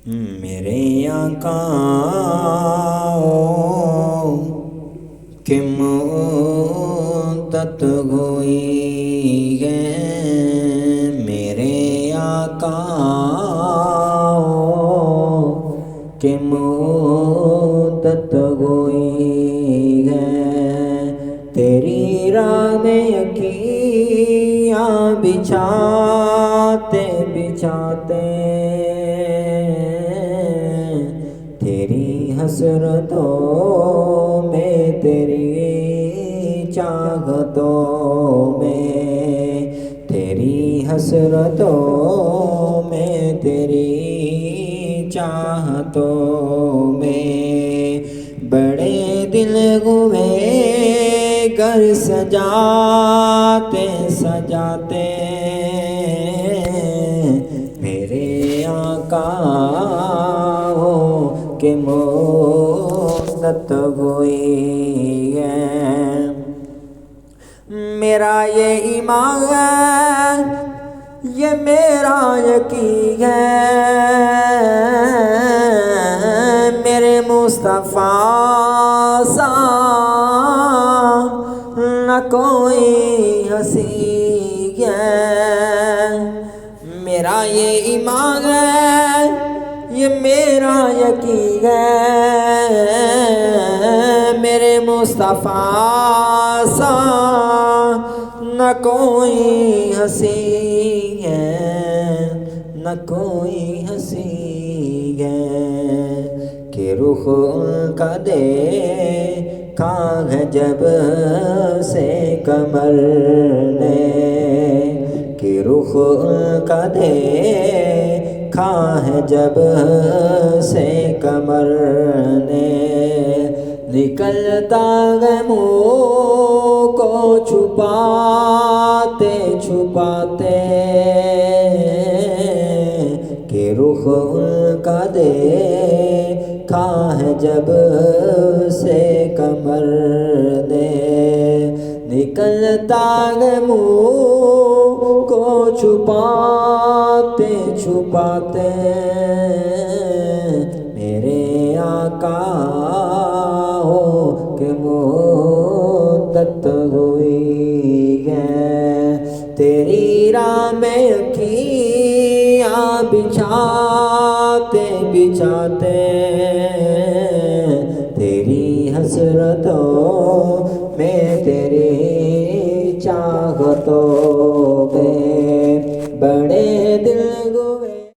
میرے آقا کی مدت ہوئی ہے، میرے آقا کی مدت ہوئی ہے، تیری راہ میں یکیاں بچھاتے بچھاتے تیری حسرتوں میں، تیری چاہتوں میں، تیری حسرتوں میں، تیری چاہتوں میں بڑے دل ہوئے گھر سجاتے سجاتے میرے آقا کی مدت ہوئی ہے۔ میرا یہ ایمان ہے، یہ میرا یقین ہے، میرے مصطفیٰ سا نہ کوئی ہنسی ہے۔ میرا یہ ایمان ہے، یہ میرا یقین ہے، میرے مصطفیٰ سا نہ کوئی ہنسی ہے، نہ کوئی ہنسی ہے، کہ رخ ان کا دیکھا ہے جب سے قمر نے، کہ رخ ان کا دیکھا ہے جب سے قمر نے، نکلتا ہے منہ کو چھپاتے چھپاتے، کہ رخ ان کا دیکھا ہے جب سے قمر نے، نکلتا ہے منہ کو چھپاتے چھپاتے میرے آقا کی مدت ہوئی ہے، تیری راہ میں یکیاں بچھاتے بچھاتے تیری حسرتوں میں، تیری چاہتوں میں بڑے دل ہوئے